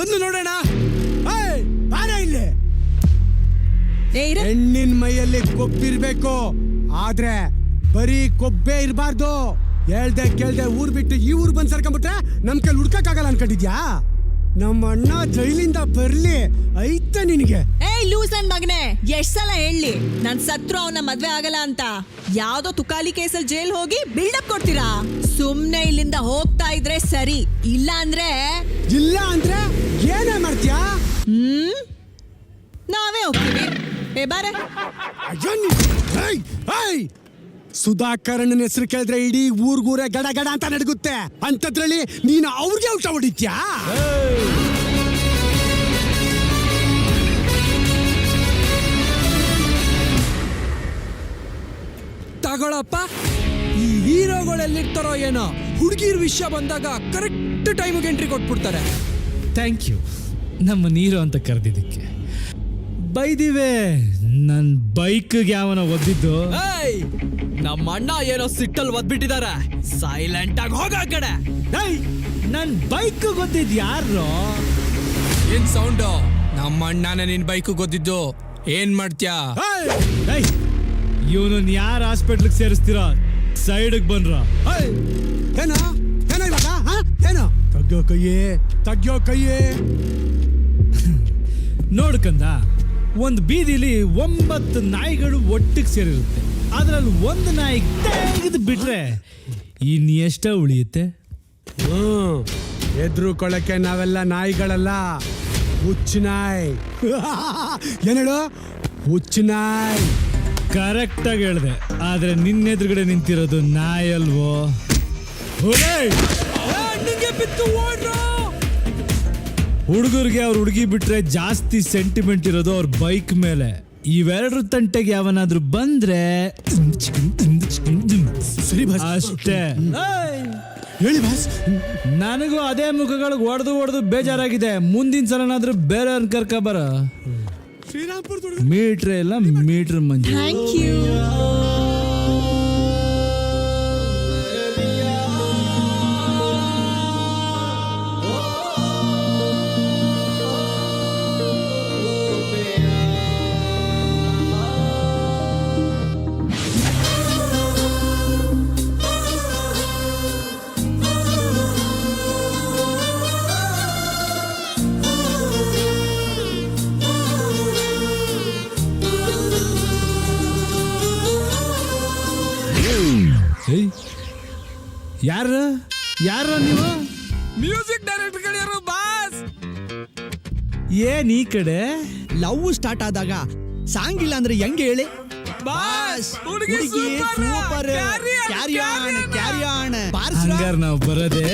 ಬಂದು ನೋಡೋಣ. ಬಾರ ಇಲ್ಲಿ. ಏ ಹೆಣ್ಣಿನ ಮೈಯಲ್ಲಿ ಕೊಬ್ಬಿರ್ಬೇಕು, ಆದ್ರೆ ಬರೀ ಕೊಬ್ಬೆ ಇರಬಾರ್ದು. ಹೇಳ್ದೆ ಕೇಳ್ದೆ ಊರ್ ಬಿಟ್ಟು ಈ ಊರ್ ಬಂದ್ ಸರ್ಕೊಂಡ್ಬಿಟ್ರೆ ನಮ್ ಕೈಲಿ ಹುಡ್ಕಕ್ಕಾಗಲ್ಲ ಅನ್ಕೊಂಡಿದ್ಯಾ? ನಮ್ಮ ಅಣ್ಣ ಜೈಲಿಂದ ಬರ್ಲಿ ಐತ ನಿನಗೆ. ಏಯ್ ಲೂಸ್ ನನ್ ಮಗನೆ, ಎಷ್ಟ್ ಸಲ ಹೇಳಿ ನನ್ ಸತ್ರು ಅವನ ಮದ್ವೆ ಆಗಲ್ಲ ಅಂತ. ಯಾವ್ದೋ ತುಕಾಲಿ ಕೇಸಲ್ಲಿ ಜೈಲ್ ಹೋಗಿ ಬಿಲ್ಡಪ್ ಕೊಡ್ತೀರಾ? ಸುಮ್ನೆ ಇಲ್ಲಿಂದ ಹೋಗ್ತಾ ಇದ್ರೆ ಸರಿ, ಇಲ್ಲ ಅಂದ್ರೆ ಏನೇ ಮಾಡ್ತೀಯಾ? ನಾವೇ ಹೋಗ್ತೀವಿ. ಏ ಬಾರೆ. ಸುಧಾಕರಣ್ಣನ ಹೆಸರು ಕೇಳಿದ್ರೆ ಇಡೀ ಊರ್ಗೂರೇ ಗಡ ಗಡ ಅಂತ ನಡಗುತ್ತೆ. ಅಂತದ್ರಲ್ಲಿ ನೀನು ಅವ್ರಿಗೆ ಔಟ ಹೊಡಿತ್ಯಾ? ತಗೊಳಪ್ಪ, ಈ ಹೀರೋಗಳೆಲ್ಲಿರ್ತಾರೋ ಏನೋ, ಹುಡುಗಿರ್ ವಿಷಯ ಬಂದಾಗ ಕರೆಕ್ಟ್ ಟೈಮಿಗೆ ಎಂಟ್ರಿ ಕೊಟ್ಬಿಡ್ತಾರೆ. ಥ್ಯಾಂಕ್ ಯು ನಮ್ಮ ನೀರು ಅಂತ ಕರೆದಿದ್ದಕ್ಕೆ. ಬೈದಿವೆ ನನ್ನ ಬೈಕ್ಗೆ ಯಾವನ ಒದ್ದಿದ್ದು. ನಮ್ಮ ಅಣ್ಣ ಏನೋ ಸಿಟ್ಟಲ್ಲಿ ಒದ್ಬಿಟ್ಟಿದಾರೆ, ಸೈಲೆಂಟ್ ಆಗಿ ಹೋಗ ಆ ಕಡೆ. ನನ್ ಬೈಕ್ ಗೊತ್ತಿದ್ ಯಾರು? ಏನ್ ಸೌಂಡು? ನಮ್ಮ ಅಣ್ಣನ ನಿನ್ ಬೈಕ್ ಗೊತ್ತಿದ್ದು. ಏನ್ ಮಾಡ್ತ್ಯಾ? ಇವನು ಯಾರ ಹಾಸ್ಪಿಟ್ಲಿಗೆ ಸೇರಿಸ್ತೀರಾ? ಸೈಡ್ಗೆ ಬನ್ರ. ಏನೋ ಇವಾಗ ಏನೋ ತಗ್ಯೋ ಕೈಯೇ ನೋಡ್ಕಂದ, ಒಂದು ಬೀದಿಲಿ 9 ನಾಯಿಗಳು ಒಟ್ಟಿಗೆ ಸೇರಿರುತ್ತೆ. ಅದ್ರಲ್ಲಿ ಒಂದು ನಾಯಿ ತೆಗೆದು ಬಿಟ್ರೆ ಇನ್ ಎಷ್ಟ ಉಳಿಯುತ್ತೆ? ಎದ್ರುಕೊಳ್ಳಕ್ಕೆ ನಾವೆಲ್ಲ ನಾಯಿಗಳಲ್ಲ, ಹುಚ್ಚು ನಾಯಿ. ಏನೇಳು? ಹುಚ್ಚು ನಾಯಿ. ಕರೆಕ್ಟ್ ಆಗಿ ಹೇಳ್ದೆ, ಆದ್ರೆ ನಿನ್ನೆದುರುಗಡೆ ನಿಂತಿರೋದು ನಾಯಿ ಅಲ್ವೋ? ಹುಡುಗರಿಗೆ ಅವ್ರ ಹುಡುಗಿ ಬಿಟ್ರೆ ಜಾಸ್ತಿ ಸೆಂಟಿಮೆಂಟ್ ಇರೋದು ಅವ್ರ ಬೈಕ್ ಮೇಲೆ. ಇವೆರಡರ ತಂಟೆಗೆ ಯಾವನಾದ್ರೂ ಬಂದ್ರೆ ಅಷ್ಟೇ. ಹೇಳಿ ಬಾಸ್. ನನಗೂ ಅದೇ ಮುಖಗಳಿಗೆ ಹೊಡೆದು ಬೇಜಾರಾಗಿದೆ. ಮುಂದಿನ ಸಲನಾದ್ರೂ ಬೇರೆಯವ್ರನ್ನ ಕರ್ಕೊಬರ. ಶ್ರೀರಾಮ್ಪುರ ಮೀಟ್ರ್ ಇಲ್ಲ, ಮೀಟ್ರ್ ಮಂಜು. Thank you. ಯಾರ ನೀವು? ಮ್ಯೂಸಿಕ್ ಡೈರೆಕ್ಟರ್ ಕಡೆಯವರು ಬಾಸ್. ಏನ್ ಈ ಕಡೆ? ಲವ್ ಸ್ಟಾರ್ಟ್ ಆದಾಗ ಸಾಂಗ್ ಇಲ್ಲ ಅಂದ್ರೆ ಹೆಂಗೆ ಹೇಳಿ ಬಾಸ್? ಹುಡುಗಿ ಸೂಪರ್, ಕ್ಯಾರಿ ಆನ್. ಹಂಗಾರ ನಾವು ಬರೋದೇ